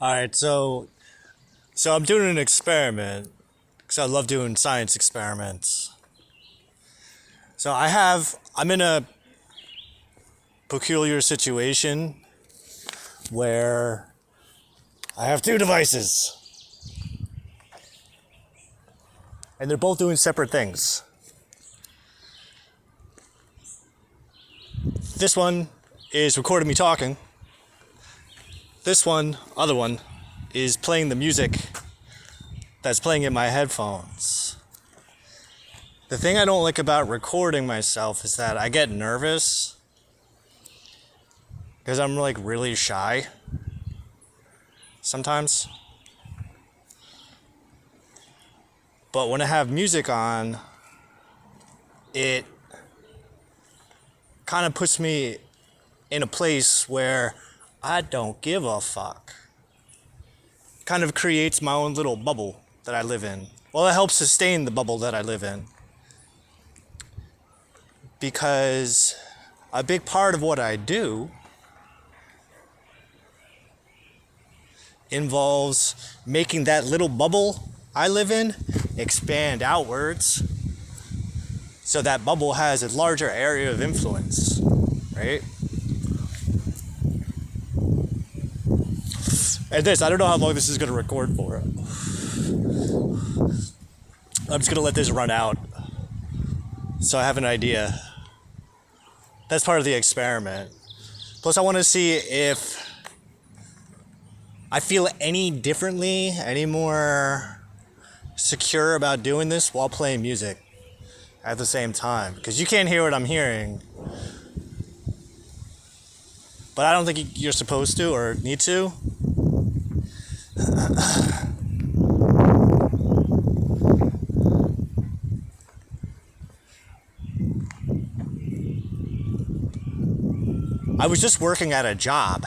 All right, so I'm doing an experiment because I love doing science experiments. So I'm in a peculiar situation where I have two devices and they're both doing separate things. This one is recording me talking. Other one, is playing the music that's playing in my headphones. The thing I don't like about recording myself is that I get nervous because I'm like really shy sometimes. But when I have music on, it kind of puts me in a place where I don't give a fuck. Kind of creates my own little bubble that I live in. Well, it helps sustain the bubble that I live in. Because a big part of what I do involves making that little bubble I live in expand outwards so that bubble has a larger area of influence, right? And I don't know how long this is going to record for. I'm just going to let this run out so I have an idea. That's part of the experiment. Plus, I want to see if I feel any differently, any more secure about doing this while playing music at the same time. Because you can't hear what I'm hearing. But I don't think you're supposed to or need to. I was just working at a job.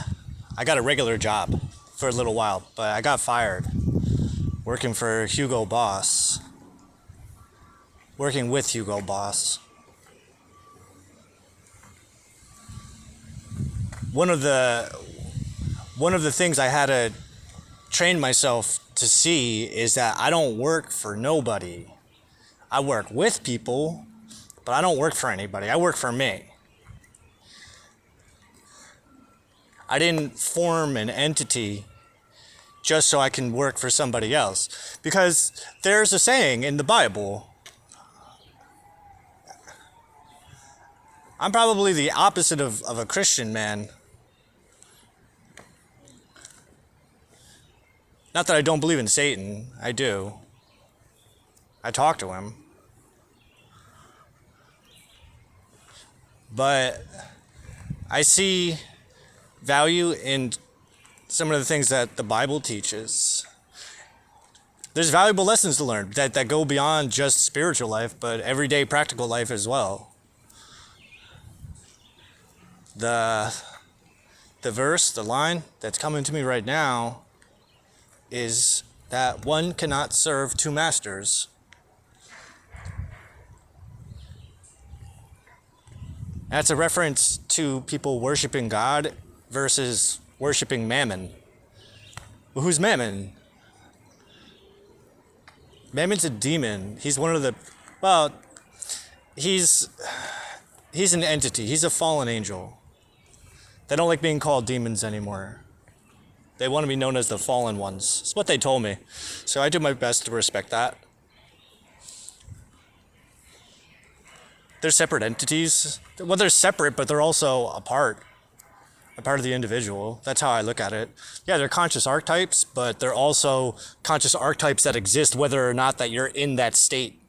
I got a regular job for a little while, but I got fired. Working for Hugo Boss. Working with Hugo Boss. One of the things I had to train myself to see is that I don't work for nobody. I work with people, but I don't work for anybody. I work for me. I didn't form an entity just so I can work for somebody else. Because there's a saying in the Bible. I'm probably the opposite of a Christian man. Not that I don't believe in Satan. I do. I talk to him. But I see value in some of the things that the Bible teaches. There's valuable lessons to learn that go beyond just spiritual life, but everyday practical life as well. The line that's coming to me right now is that one cannot serve two masters. That's a reference to people worshiping God versus worshiping Mammon. Well, who's Mammon? Mammon's a demon. He's one of the, well, he's an entity. He's a fallen angel. They don't like being called demons anymore. They want to be known as the fallen ones. It's what they told me. So I do my best to respect that. They're separate entities. Well, they're separate, but they're also a part of the individual. That's how I look at it. Yeah, they're conscious archetypes, but they're also conscious archetypes that exist whether or not that you're in that state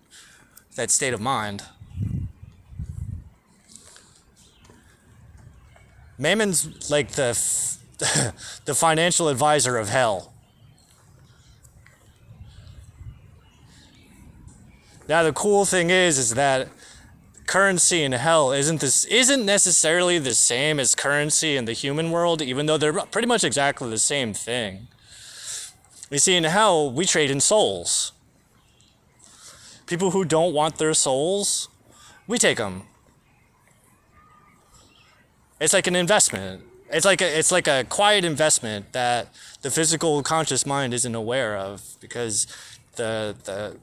of mind. Mammon's like the financial advisor of hell. Now the cool thing is that currency in hell isn't necessarily the same as currency in the human world, even though they're pretty much exactly the same thing. You see, in hell, we trade in souls. People who don't want their souls, we take them. It's like an investment. It's like a quiet investment that the physical conscious mind isn't aware of, because the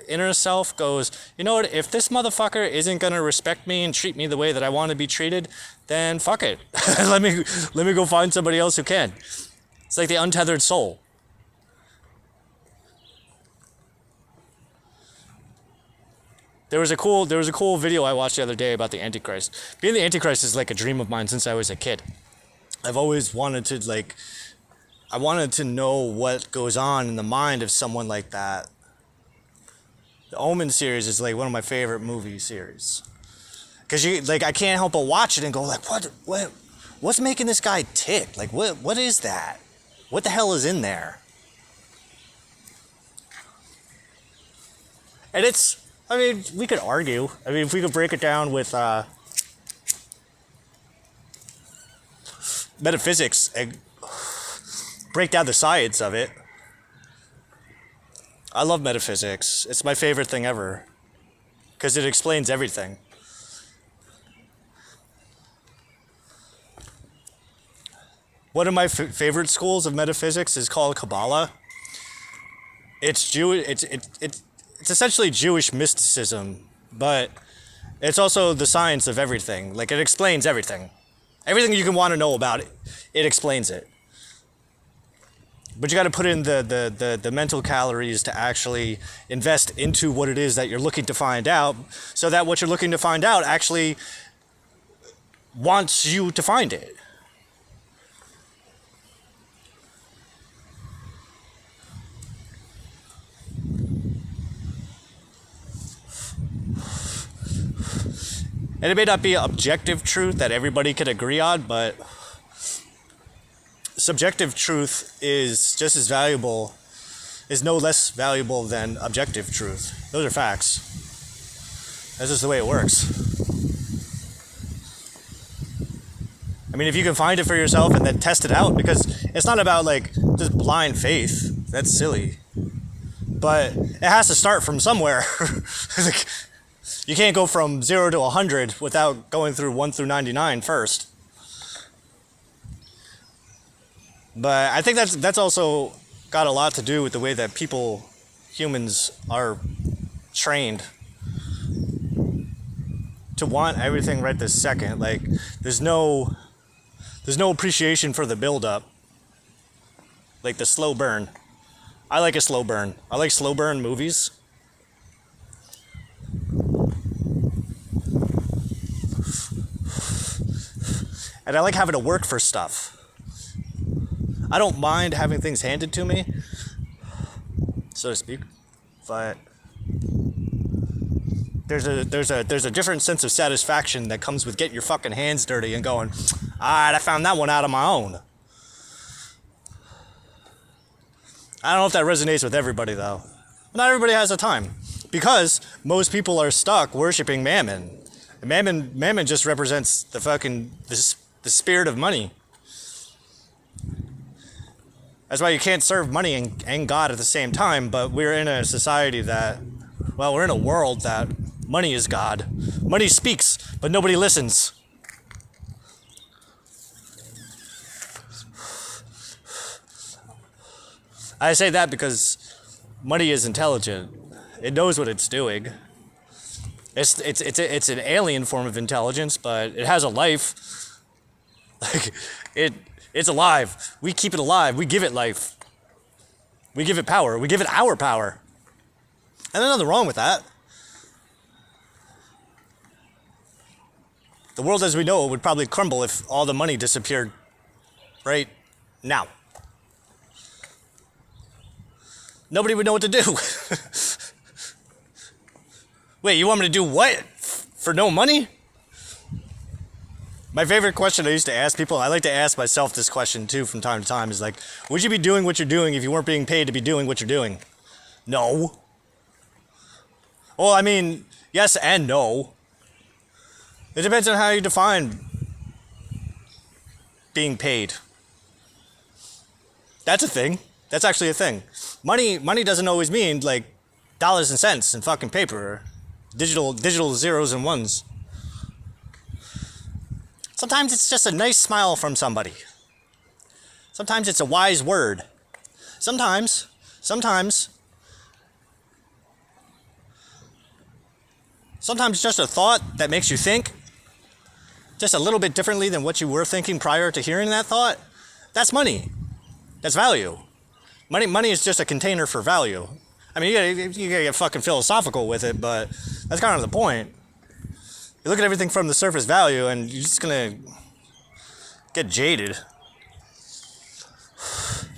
inner self goes, you know what, if this motherfucker isn't gonna respect me and treat me the way that I want to be treated, then fuck it. Let me go find somebody else who can. It's like the untethered soul. There was a cool video I watched the other day about the Antichrist. Being the Antichrist is like a dream of mine since I was a kid. I've always wanted to I wanted to know what goes on in the mind of someone like that. The Omen series is like one of my favorite movie series. Cause I can't help but watch it and go like, what's making this guy tick? Like what is that? What the hell is in there? And we could argue. I mean, if we could break it down with metaphysics and break down the science of it. I love metaphysics. It's my favorite thing ever because it explains everything. One of my favorite schools of metaphysics is called Kabbalah. It's it's essentially Jewish mysticism, but it's also the science of everything. Like, it explains everything. Everything you can want to know about it, it explains it. But you got to put in the mental calories to actually invest into what it is that you're looking to find out, so that what you're looking to find out actually wants you to find it. And it may not be objective truth that everybody can agree on, but subjective truth is just as valuable, is no less valuable than objective truth. Those are facts. That's just the way it works. I mean, if you can find it for yourself and then test it out, because it's not about like just blind faith. That's silly. But it has to start from somewhere. Like, you can't go from 0 to 100 without going through 1 through 99 first. But I think that's also got a lot to do with the way that humans are trained to want everything right this second. Like, there's no appreciation for the build-up. Like the slow burn. I like a slow burn. I like slow burn movies. And I like having to work for stuff. I don't mind having things handed to me, so to speak, but there's a different sense of satisfaction that comes with getting your fucking hands dirty and going, alright, I found that one out on my own. I don't know if that resonates with everybody though. Not everybody has the time, because most people are stuck worshiping Mammon. Mammon just represents the spirit of money. That's why you can't serve money and God at the same time, but we're in a society we're in a world that money is God. Money speaks, but nobody listens. I say that because money is intelligent. It knows what it's doing. It's an alien form of intelligence, but it has a life. Like, it's alive. We keep it alive. We give it life. We give it power. We give it our power. And there's nothing wrong with that. The world as we know it would probably crumble if all the money disappeared right now. Nobody would know what to do. Wait, you want me to do what? For no money? My favorite question I used to ask people, I like to ask myself this question too from time to time, is like, would you be doing what you're doing if you weren't being paid to be doing what you're doing? No. Well, I mean, yes and no. It depends on how you define being paid. That's a thing. That's actually a thing. Money doesn't always mean like dollars and cents and fucking paper. Digital zeros and ones. Sometimes it's just a nice smile from somebody. Sometimes it's a wise word. Sometimes just a thought that makes you think just a little bit differently than what you were thinking prior to hearing that thought. That's money. That's value. Money is just a container for value. I mean, you gotta get fucking philosophical with it, but that's kind of the point. You look at everything from the surface value and you're just gonna get jaded.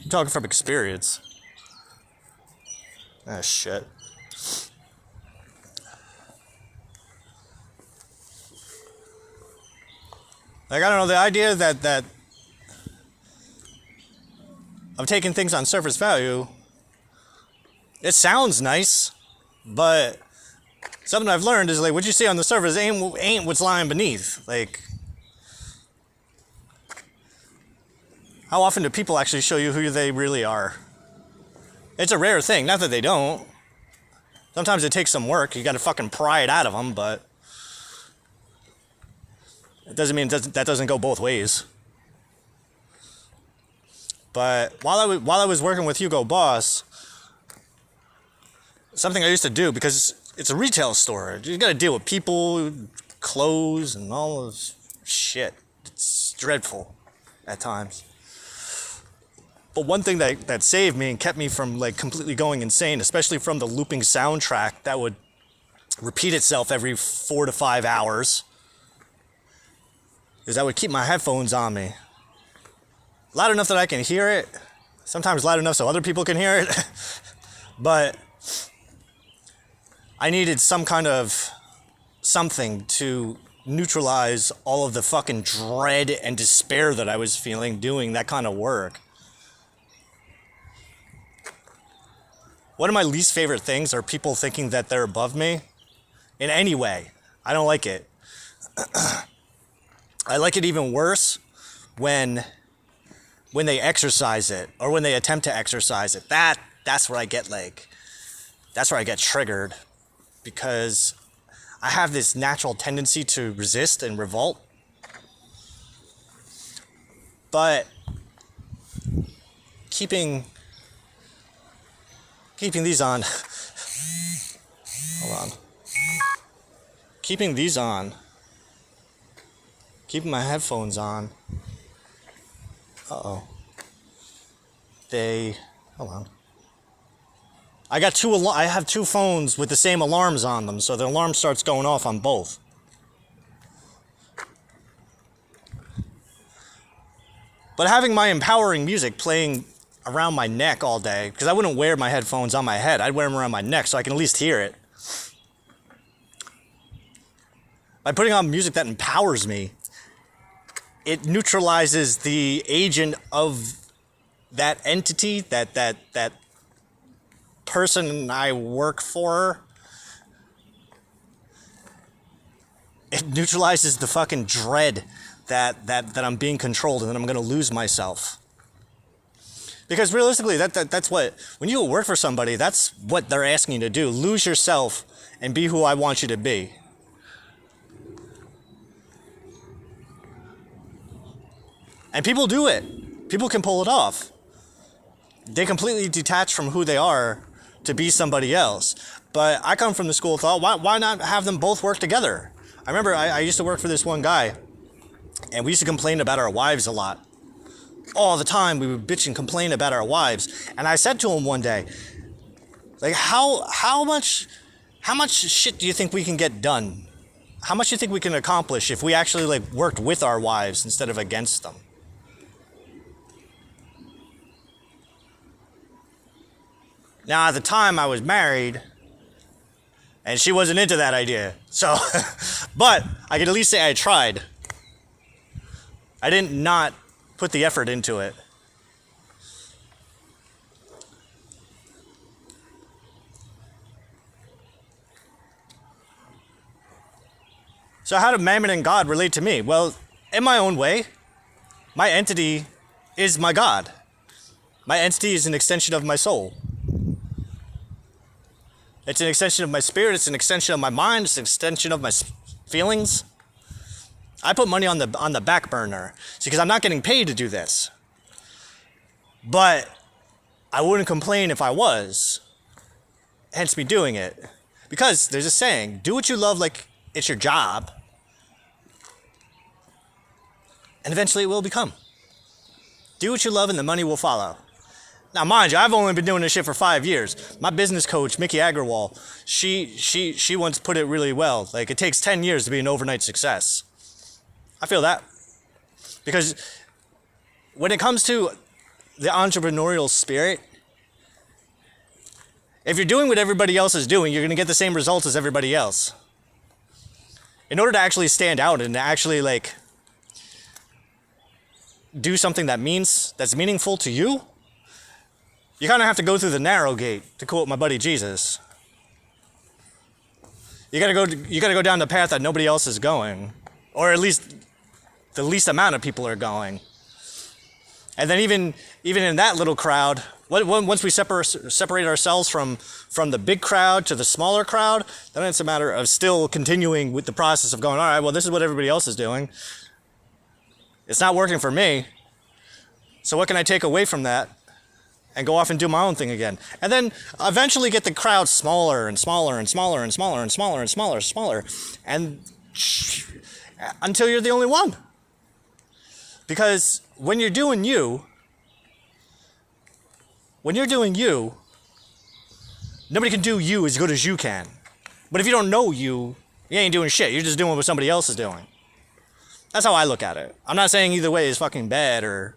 I'm talking from experience. Ah, shit. Like, I don't know, the idea that of taking things on surface value, it sounds nice, but something I've learned is, like, what you see on the surface ain't what's lying beneath. Like, how often do people actually show you who they really are? It's a rare thing, not that they don't. Sometimes it takes some work, you gotta fucking pry it out of them, but it doesn't mean that doesn't go both ways. But while I was working with Hugo Boss, something I used to do, because it's a retail store, you gotta deal with people, clothes, and all this shit. It's dreadful at times. But one thing that saved me and kept me from, like, completely going insane, especially from the looping soundtrack that would repeat itself every 4 to 5 hours, is I would keep my headphones on me. Loud enough that I can hear it. Sometimes loud enough so other people can hear it. But I needed some kind of something to neutralize all of the fucking dread and despair that I was feeling doing that kind of work. One of my least favorite things are people thinking that they're above me in any way. I don't like it. I like it even worse when they exercise it, or when they attempt to exercise it. That's where I get, like, that's where I get triggered, because I have this natural tendency to resist and revolt. But keeping these on, hold on, keeping these on, keeping my headphones on, hold on. I have two phones with the same alarms on them, so the alarm starts going off on both. But having my empowering music playing around my neck all day, because I wouldn't wear my headphones on my head, I'd wear them around my neck so I can at least hear it. By putting on music that empowers me, it neutralizes the agent of that entity, that person I work for. It neutralizes the fucking dread that I'm being controlled and that I'm going to lose myself. Because realistically, that's what, when you work for somebody, that's what they're asking you to do. Lose yourself and be who I want you to be. And people do it. People can pull it off. They completely detach from who they are to be somebody else. But I come from the school of thought, why not have them both work together? I remember I used to work for this one guy, and we used to complain about our wives a lot. All the time we would bitch and complain about our wives. And I said to him one day, like, how much shit do you think we can get done? How much do you think we can accomplish if we actually, like, worked with our wives instead of against them? Now, at the time I was married, and she wasn't into that idea. So, but I can at least say I tried. I didn't not put the effort into it. So how do Mammon and God relate to me? Well, in my own way, my entity is my God. My entity is an extension of my soul. It's an extension of my spirit, it's an extension of my mind, it's an extension of my feelings. I put money on the back burner. See, because I'm not getting paid to do this. But I wouldn't complain if I was. Hence me doing it. Because there's a saying, do what you love like it's your job. And eventually it will become. Do what you love and the money will follow. Now, mind you, I've only been doing this shit for 5 years. My business coach, Mickey Agrawal, she once put it really well. Like, it takes 10 years to be an overnight success. I feel that. Because when it comes to the entrepreneurial spirit, if you're doing what everybody else is doing, you're going to get the same results as everybody else. In order to actually stand out and to actually, like, do something that's meaningful to you, you kind of have to go through the narrow gate, to quote my buddy Jesus. You gotta go down the path that nobody else is going, or at least the least amount of people are going. And then even in that little crowd, once we separate ourselves from the big crowd to the smaller crowd, then it's a matter of still continuing with the process of going, all right, well, this is what everybody else is doing. It's not working for me. So what can I take away from that? And go off and do my own thing again. And then eventually get the crowd smaller and smaller and smaller and smaller and smaller and smaller and smaller. And until you're the only one. Because when you're doing you, nobody can do you as good as you can. But if you don't know you ain't doing shit. You're just doing what somebody else is doing. That's how I look at it. I'm not saying either way is fucking bad or...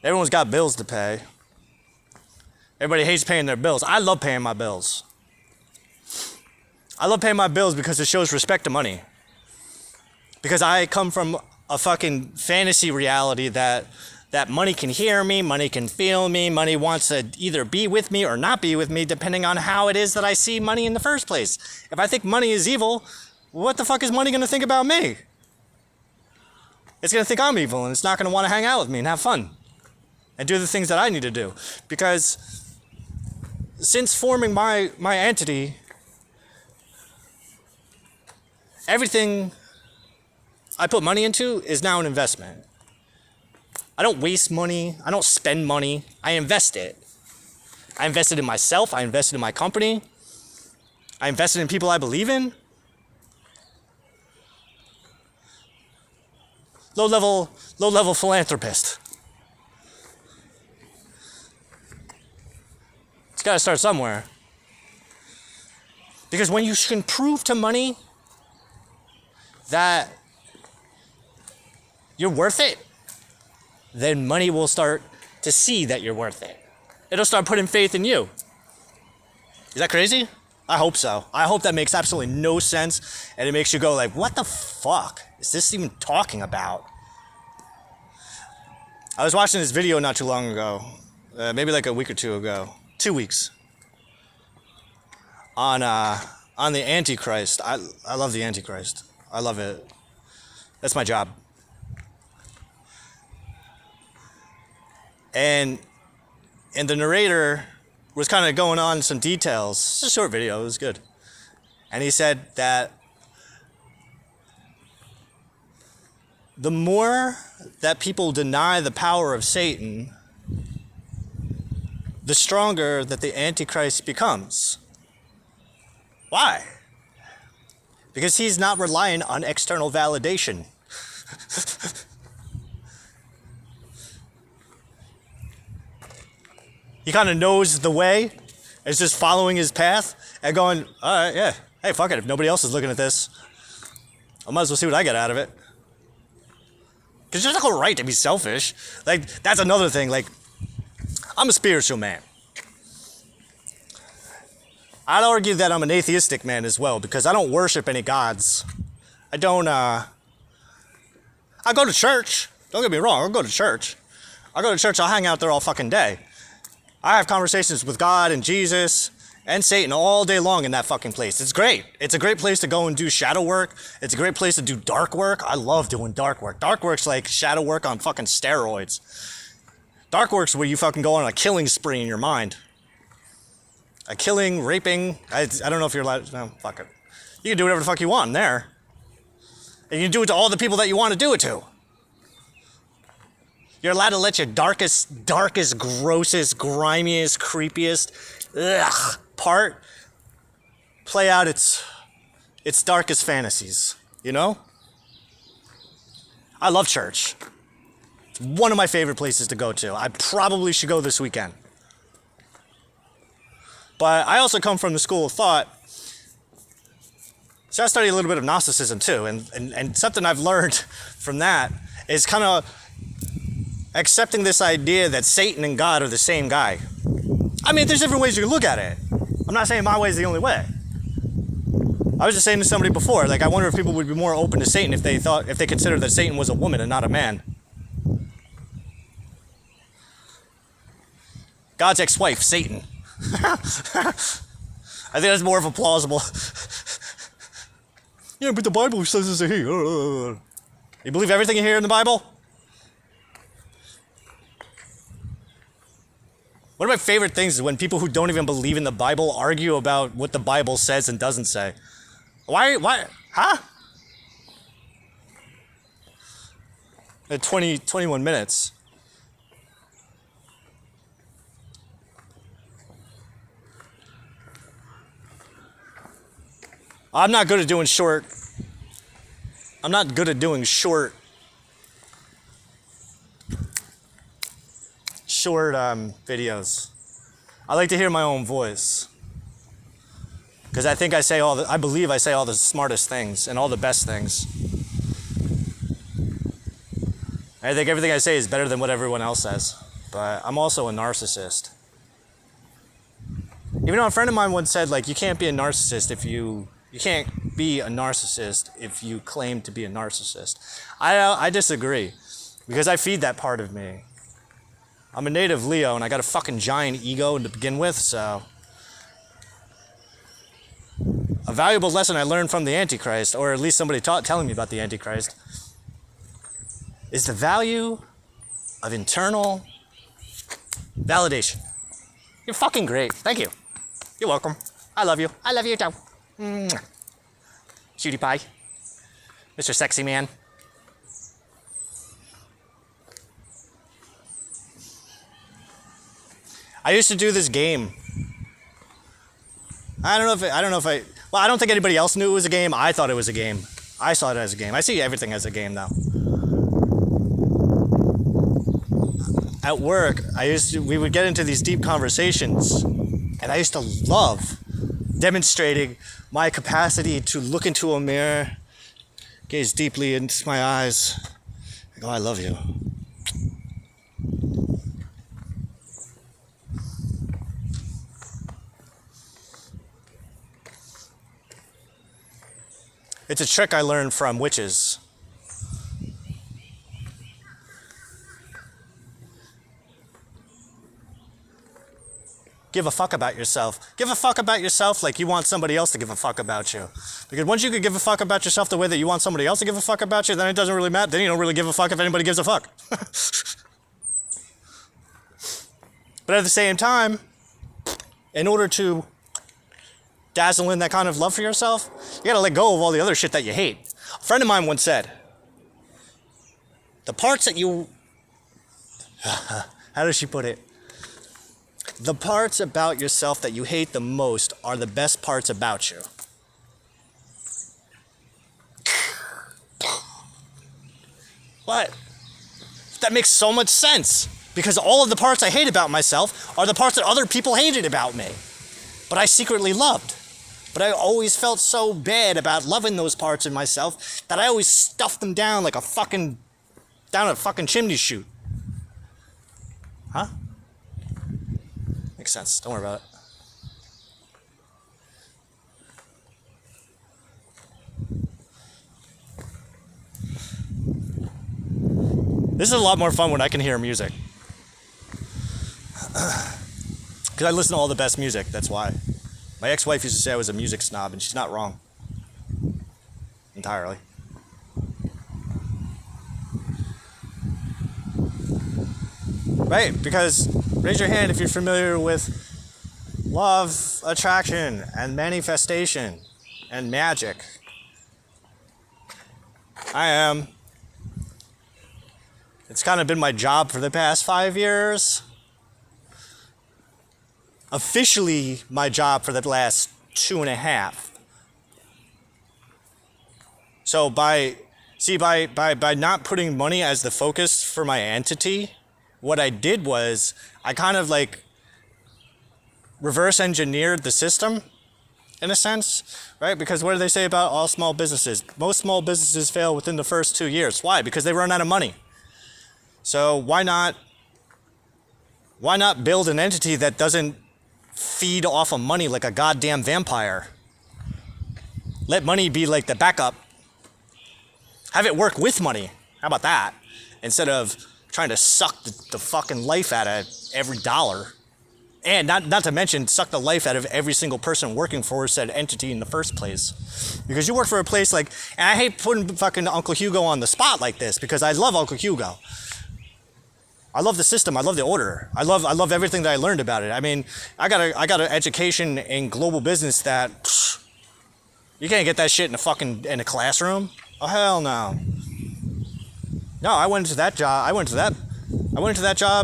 Everyone's got bills to pay. Everybody hates paying their bills. I love paying my bills. I love paying my bills because it shows respect to money. Because I come from a fucking fantasy reality that money can hear me, money can feel me, money wants to either be with me or not be with me depending on how it is that I see money in the first place. If I think money is evil, what the fuck is money going to think about me? It's going to think I'm evil and it's not going to want to hang out with me and have fun. And do the things that I need to do. Because since forming my entity, everything I put money into is now an investment. I don't waste money. I don't spend money. I invest it. I invested in myself. I invested in my company. I invested in people I believe in. Low-level philanthropist. It's got to start somewhere. Because when you can prove to money that you're worth it, then money will start to see that you're worth it. It'll start putting faith in you. Is that crazy? I hope so. I hope that makes absolutely no sense and it makes you go like, what the fuck is this even talking about? I was watching this video not too long ago, maybe like a week or two ago. 2 weeks on the Antichrist. I love the Antichrist. I love it. That's my job. And the narrator was kind of going on some details. It's a short video. It was good. And he said that the more that people deny the power of Satan, the stronger that the Antichrist becomes. Why? Because he's not relying on external validation. He kind of knows the way, is just following his path and going, all right, yeah, hey, fuck it, if nobody else is looking at this, I might as well see what I get out of it. Because there's no right to be selfish. Like, that's another thing, like, I'm a spiritual man. I'd argue that I'm an atheistic man as well, because I don't worship any gods. I go to church. Don't get me wrong, I'll go to church. I'll hang out there all fucking day. I have conversations with God and Jesus and Satan all day long in that fucking place. It's great. It's a great place to go and do shadow work. It's a great place to do dark work. I love doing dark work. Dark work's like shadow work on fucking steroids. Dark work's where you fucking go on a killing spree in your mind. A killing, raping. I don't know if you're allowed. No, fuck it. You can do whatever the fuck you want in there. And you do it to all the people that you want to do it to. You're allowed to let your darkest, grossest, grimiest, creepiest part play out its darkest fantasies, you know? I love church. It's one of my favorite places to go to. I probably should go this weekend. But I also come from the school of thought. So I studied a little bit of Gnosticism too, and something I've learned from that is kind of accepting this idea that Satan and God are the same guy. I mean, there's different ways you can look at it. I'm not saying my way is the only way. I was just saying to somebody before, like, I wonder if people would be more open to Satan if they considered that Satan was a woman and not a man. God's ex-wife, Satan. I think that's more of a plausible. Yeah, but the Bible says it's a he. You believe everything you hear in the Bible? One of my favorite things is when people who don't even believe in the Bible argue about what the Bible says and doesn't say. Why, huh? At 21 minutes. I'm not good at doing short videos. I like to hear my own voice. Because I think I believe I say all the smartest things and all the best things. I think everything I say is better than what everyone else says. But I'm also a narcissist. Even though a friend of mine once said, like, you can't be a narcissist if you can't be a narcissist if you claim to be a narcissist. I disagree. Because I feed that part of me. I'm a native Leo and I got a fucking giant ego to begin with, so. A valuable lesson I learned from the Antichrist, or at least somebody telling me about the Antichrist, is the value of internal validation. You're fucking great. Thank you. You're welcome. I love you. I love you too. Cutie pie. Mr. Sexy Man. I used to do this game. I don't think anybody else knew it was a game. I thought it was a game. I saw it as a game. I see everything as a game now. At work, we would get into these deep conversations, and I used to love demonstrating my capacity to look into a mirror, gaze deeply into my eyes, and go, I love you. It's a trick I learned from witches. Give a fuck about yourself. Give a fuck about yourself like you want somebody else to give a fuck about you. Because once you could give a fuck about yourself the way that you want somebody else to give a fuck about you, then it doesn't really matter. Then you don't really give a fuck if anybody gives a fuck. But at the same time, in order to dazzle in that kind of love for yourself, you gotta let go of all the other shit that you hate. A friend of mine once said, the parts that you... How does she put it? The parts about yourself that you hate the most are the best parts about you. What? That makes so much sense. Because all of the parts I hate about myself are the parts that other people hated about me. But I secretly loved. But I always felt so bad about loving those parts of myself that I always stuffed them down like down a fucking chimney chute. Huh? Makes sense. Don't worry about it. This is a lot more fun when I can hear music. Because I listen to all the best music, that's why. My ex-wife used to say I was a music snob, and she's not wrong. Entirely. Right, because raise your hand if you're familiar with love, attraction, and manifestation, and magic. I am. It's kind of been my job for the past 5 years. Officially, my job for the last 2.5. So by not putting money as the focus for my entity, what I did was I kind of like reverse engineered the system in a sense, right? Because what do they say about all small businesses? Most small businesses fail within the first 2 years. Why? Because they run out of money. So why not build an entity that doesn't feed off of money like a goddamn vampire? Let money be like the backup. Have it work with money. How about that? Instead of trying to suck the fucking life out of every dollar. And not to mention suck the life out of every single person working for said entity in the first place. Because you work for a place like, and I hate putting fucking Uncle Hugo on the spot like this because I love Uncle Hugo. I love the system. I love the order. I love everything that I learned about it. I mean, I got an education in global business that you can't get that shit in a classroom. Oh hell no. No, I went into that job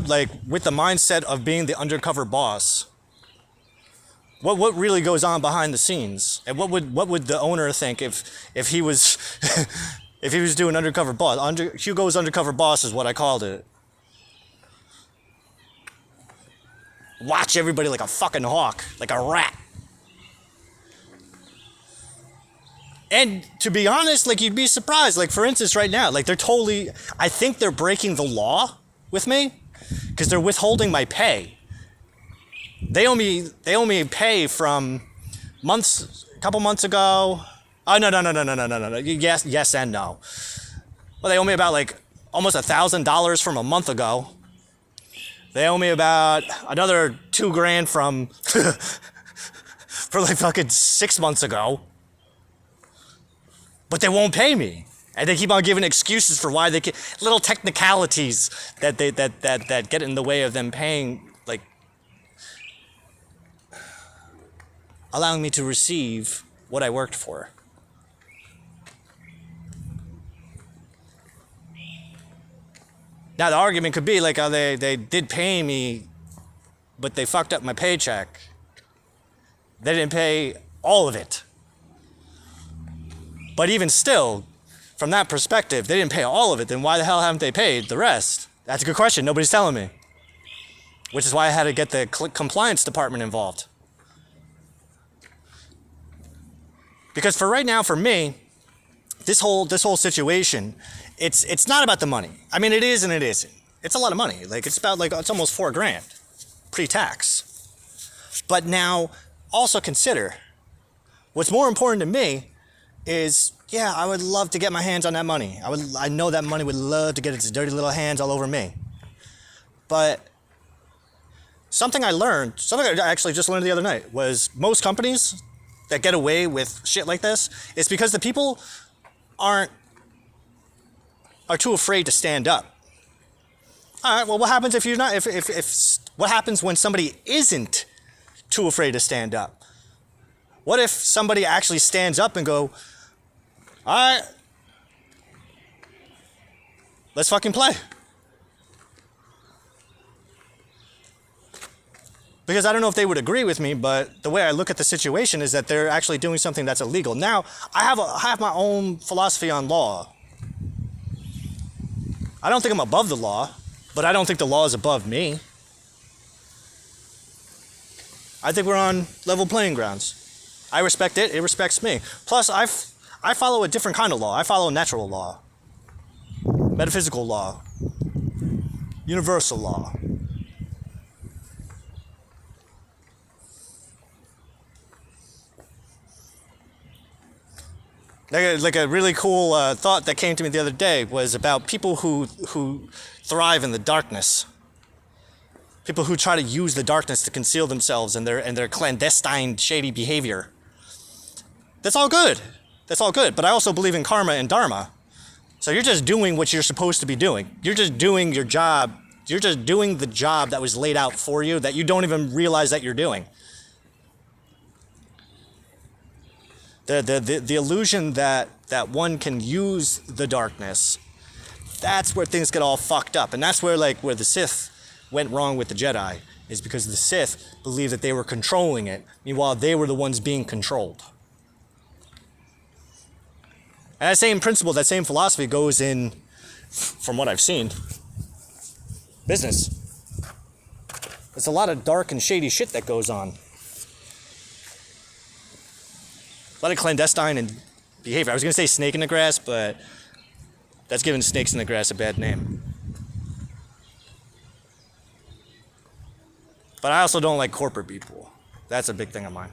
like with the mindset of being the undercover boss. What really goes on behind the scenes, and what would the owner think if he was if he was doing undercover boss? Hugo's undercover boss is what I called it. Watch everybody like a fucking hawk, like a rat. And to be honest, like you'd be surprised. Like for instance, right now, like I think they're breaking the law with me because they're withholding my pay. They owe me pay from a couple months ago. Oh no. Yes and no. Well, they owe me about like almost $1,000 from a month ago. They owe me about another $2,000 from for like fucking 6 months ago. But they won't pay me. And they keep on giving excuses for why they can, little technicalities that get in the way of them paying, like allowing me to receive what I worked for. Now the argument could be like, oh, they did pay me, but they fucked up my paycheck. They didn't pay all of it. But even still, from that perspective, they didn't pay all of it, then why the hell haven't they paid the rest? That's a good question. Nobody's telling me. Which is why I had to get the compliance department involved. Because for right now, for me, this whole situation, it's not about the money. I mean, it is and it isn't. It's a lot of money. Like it's almost $4,000 pre-tax. But now, also consider, what's more important to me is, yeah, I would love to get my hands on that money. I know that money would love to get its dirty little hands all over me. But something I actually just learned the other night was most companies that get away with shit like this is because the people are too afraid to stand up. All right, well, what happens what happens when somebody isn't too afraid to stand up? What if somebody actually stands up and go, all right, let's fucking play. Because I don't know if they would agree with me, but the way I look at the situation is that they're actually doing something that's illegal. Now, I have my own philosophy on law. I don't think I'm above the law, but I don't think the law is above me. I think we're on level playing grounds. I respect it, it respects me. Plus, I follow a different kind of law. I follow natural law, metaphysical law, universal law. Like a really cool thought that came to me the other day was about people who thrive in the darkness. People who try to use the darkness to conceal themselves and their clandestine, shady behavior. That's all good. That's all good. But I also believe in karma and dharma. So you're just doing what you're supposed to be doing. You're just doing your job. You're just doing the job that was laid out for you that you don't even realize that you're doing. The illusion that one can use the darkness, that's where things get all fucked up. And that's where the Sith went wrong with the Jedi, is because the Sith believed that they were controlling it. Meanwhile, they were the ones being controlled. And that same principle, that same philosophy goes in, from what I've seen, business. There's a lot of dark and shady shit that goes on. A lot of clandestine and behavior. I was going to say snake in the grass, but that's giving snakes in the grass a bad name. But I also don't like corporate people. That's a big thing of mine.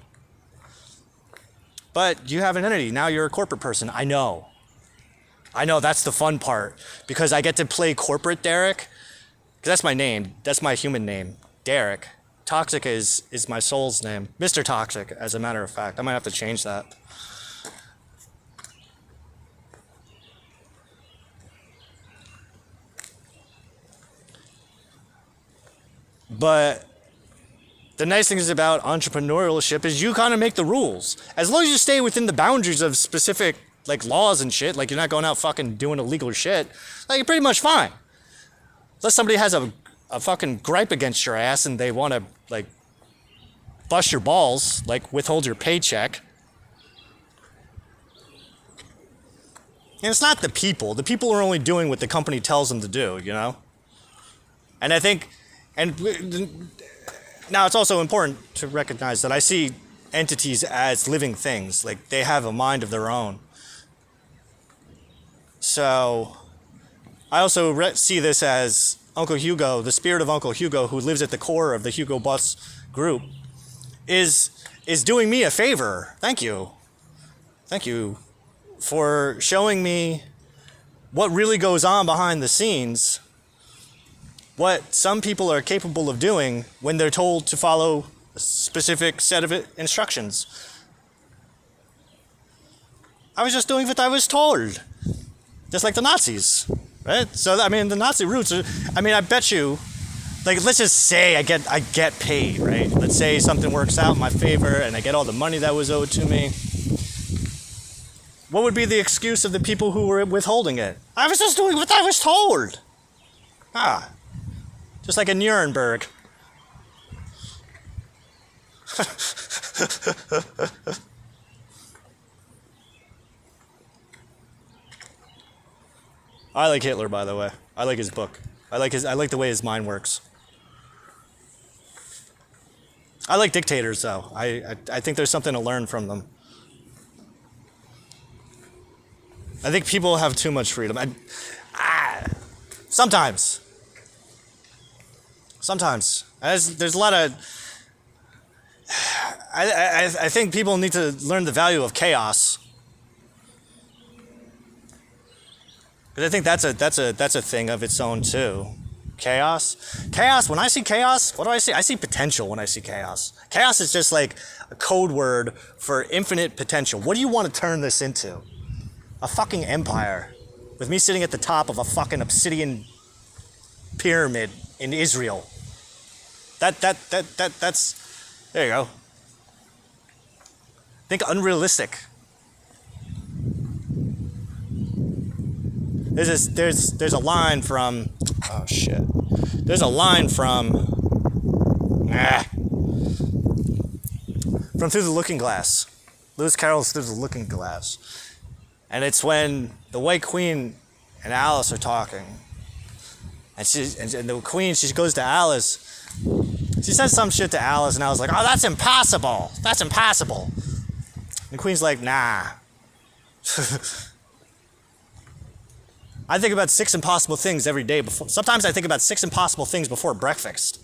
But you have an entity. Now you're a corporate person. I know, that's the fun part. Because I get to play corporate Derek. Because that's my name. That's my human name. Derek. Toxic is my soul's name. Mr. Toxic, as a matter of fact. I might have to change that. But the nice thing is about entrepreneurship is you kind of make the rules. As long as you stay within the boundaries of specific laws and shit, you're not going out fucking doing illegal shit, you're pretty much fine. Unless somebody has a fucking gripe against your ass and they want to bust your balls, withhold your paycheck. And it's not the people. The people are only doing what the company tells them to do, And I think, now, it's also important to recognize that I see entities as living things. They have a mind of their own. So, I also see this as Uncle Hugo, the spirit of Uncle Hugo, who lives at the core of the Hugo Boss group, is doing me a favor. Thank you. Thank you for showing me what really goes on behind the scenes. What some people are capable of doing when they're told to follow a specific set of instructions. I was just doing what I was told. Just like the Nazis, right? So, the Nazi roots are, I bet you, let's just say I get paid, right? Let's say something works out in my favor and I get all the money that was owed to me. What would be the excuse of the people who were withholding it? I was just doing what I was told. Just like in Nuremberg. I like Hitler, by the way. I like his book. I like the way his mind works. I like dictators, though. I think there's something to learn from them. I think people have too much freedom. Sometimes. There's a lot of... I think people need to learn the value of chaos. Because I think that's a thing of its own too. Chaos. When I see chaos, what do I see? I see potential when I see chaos. Chaos is just a code word for infinite potential. What do you want to turn this into? A fucking empire. With me sitting at the top of a fucking obsidian pyramid in Israel. That's, there you go. Think unrealistic. There's a line from, oh shit. There's a line from Through the Looking Glass. Lewis Carroll's Through the Looking Glass. And it's when the White Queen and Alice are talking. And the Queen, she goes to Alice. She says some shit to Alice, and I was like, oh, that's impossible. That's impossible. And the Queen's like, nah. I think about 6 impossible things every day before. Sometimes I think about 6 impossible things before breakfast.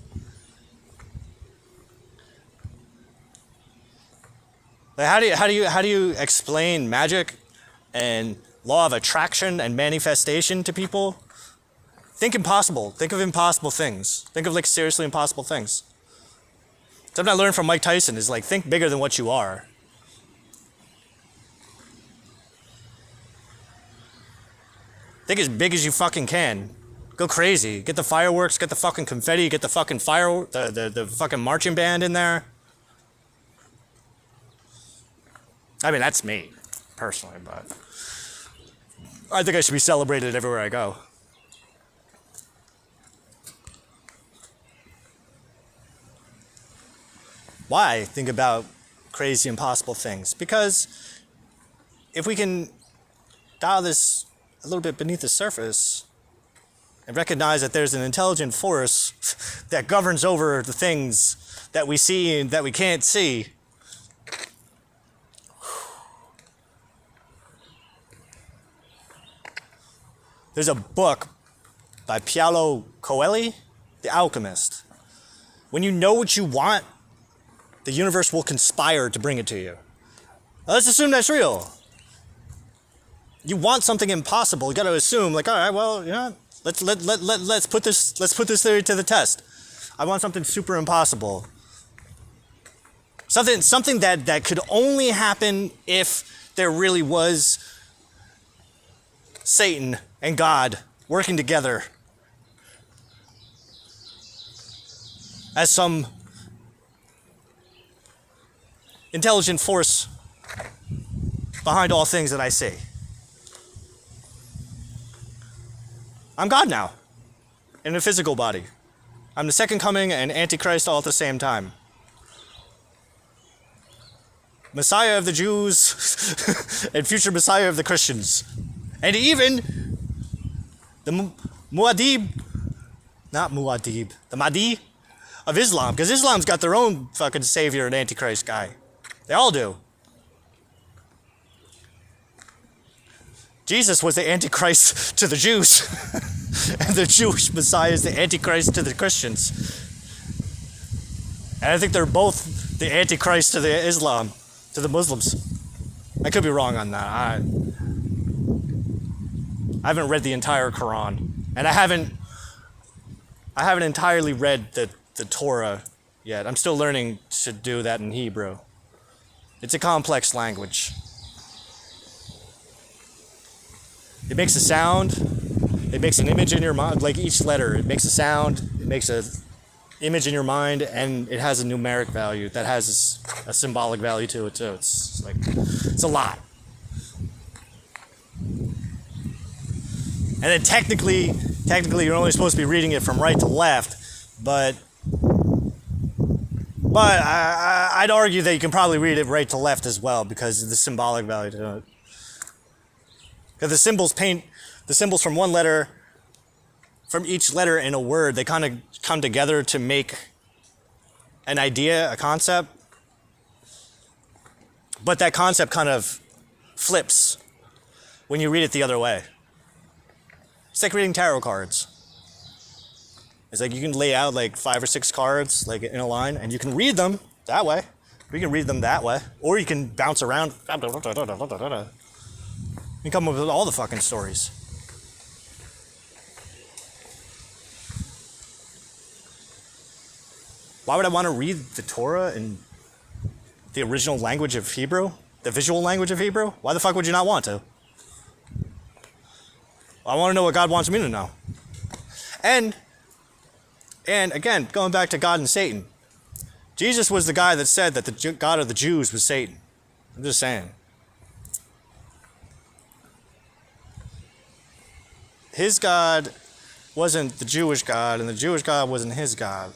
How do you explain magic and law of attraction and manifestation to people? Think impossible. Think of impossible things. Think of seriously impossible things. Something I learned from Mike Tyson is think bigger than what you are. Think as big as you fucking can. Go crazy. Get the fireworks, get the fucking confetti, get the fucking the fucking marching band in there. I mean, that's me, personally, but I think I should be celebrated everywhere I go. Why think about crazy, impossible things? Because if we can dial this a little bit beneath the surface and recognize that there's an intelligent force that governs over the things that we see and that we can't see, there's a book by Paulo Coelho, The Alchemist. When you know what you want, the universe will conspire to bring it to you. Now, let's assume that's real. You want something impossible, you got to assume, like, all right, well, you know, let's put this theory to the test. I want something super impossible. Something that could only happen if there really was Satan and God working together as some intelligent force behind all things that I see. I'm God now, in a physical body. I'm the second coming and Antichrist all at the same time. Messiah of the Jews and future Messiah of the Christians. And even the the Mahdi of Islam, because Islam's got their own fucking savior and Antichrist guy. They all do. Jesus was the Antichrist to the Jews, and the Jewish Messiah is the Antichrist to the Christians. And I think they're both the Antichrist to the Islam, to the Muslims. I could be wrong on that. I haven't read the entire Quran, and I haven't entirely read the Torah yet. I'm still learning to do that in Hebrew. It's a complex language. It makes a sound, it makes an image in your mind, like each letter, it makes a sound, it makes an image in your mind, and it has a numeric value that has a symbolic value to it too. It's a lot. And then technically you're only supposed to be reading it from right to left, but I'd argue that you can probably read it right to left as well because of the symbolic value to it. Because the symbols from one letter, from each letter in a word, they kind of come together to make an idea, a concept. But that concept kind of flips when you read it the other way. It's like reading tarot cards. It's like you can lay out like 5 or 6 cards like in a line, and you can read them that way. You can read them that way. Or you can bounce around. You come up with all the fucking stories. Why would I want to read the Torah in the original language of Hebrew? The visual language of Hebrew? Why the fuck would you not want to? I want to know what God wants me to know. And again, going back to God and Satan. Jesus was the guy that said that the God of the Jews was Satan. I'm just saying. His God wasn't the Jewish God, and the Jewish God wasn't his God,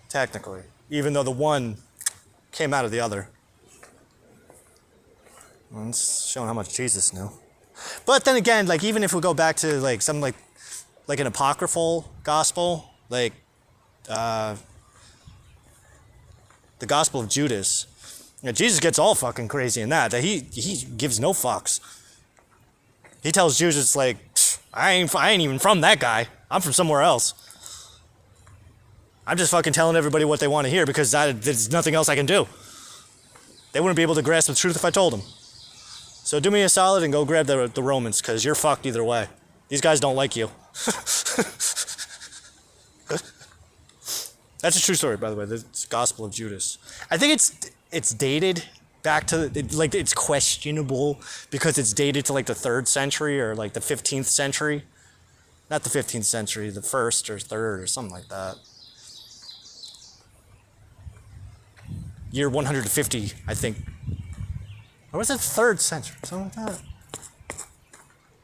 technically, even though the one came out of the other. Well, it's showing how much Jesus knew. But then again, like even if we go back to like something like an apocryphal gospel, like the Gospel of Judas, you know, Jesus gets all fucking crazy in that he gives no fucks. He tells Judas like, I ain't even from that guy. I'm from somewhere else. I'm just fucking telling everybody what they want to hear because there's nothing else I can do. They wouldn't be able to grasp the truth if I told them. So do me a solid and go grab the Romans because you're fucked either way. These guys don't like you. That's a true story, by the way. The Gospel of Judas. I think it's dated back to like it's questionable because it's dated to like the 3rd century or like the 15th century. Not the 15th century, the 1st or 3rd or something like that. Year 150, I think, Or was it 3rd century? Something like that.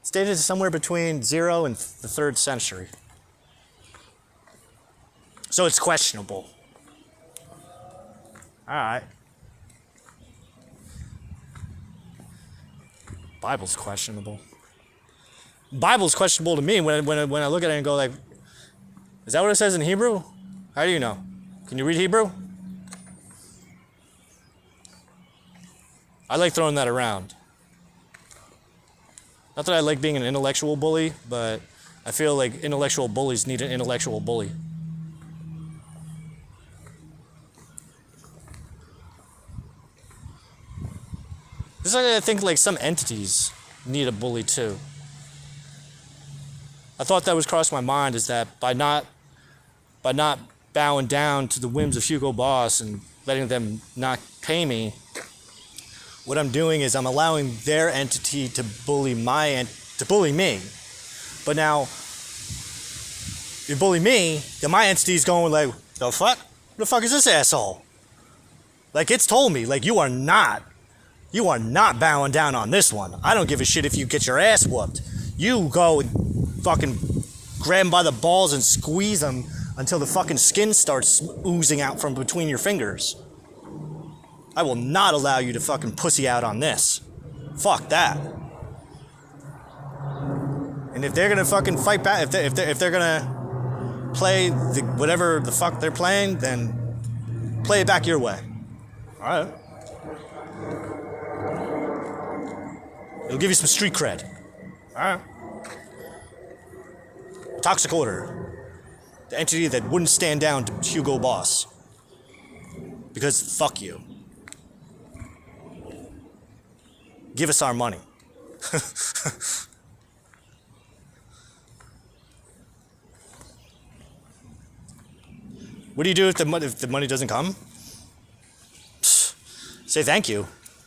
It's dated somewhere between 0 and the 3rd century. So it's questionable. Alright. Bible's questionable. Bible's questionable to me when I look at it and go like, is that what it says in Hebrew? How do you know? Can you read Hebrew? I like throwing that around. Not that I like being an intellectual bully, but I feel like intellectual bullies need an intellectual bully. Just like I think like some entities need a bully too. I thought that was crossed my mind is that by not bowing down to the whims of Hugo Boss and letting them not pay me, what I'm doing is I'm allowing their entity to bully me. But now, you bully me, then my entity's going like, the fuck? Who the fuck is this asshole? Like it's told me, like you are not bowing down on this one. I don't give a shit if you get your ass whooped. You go and fucking grab them by the balls and squeeze them until the fucking skin starts oozing out from between your fingers. I will not allow you to fucking pussy out on this. Fuck that. And if they're gonna fucking fight back, if they're gonna play whatever the fuck they're playing, then play it back your way. All right. It'll give you some street cred. All right. Toxic Order. The entity that wouldn't stand down to Hugo Boss. Because fuck you. Give us our money. What do you do if the money doesn't come? Say thank you.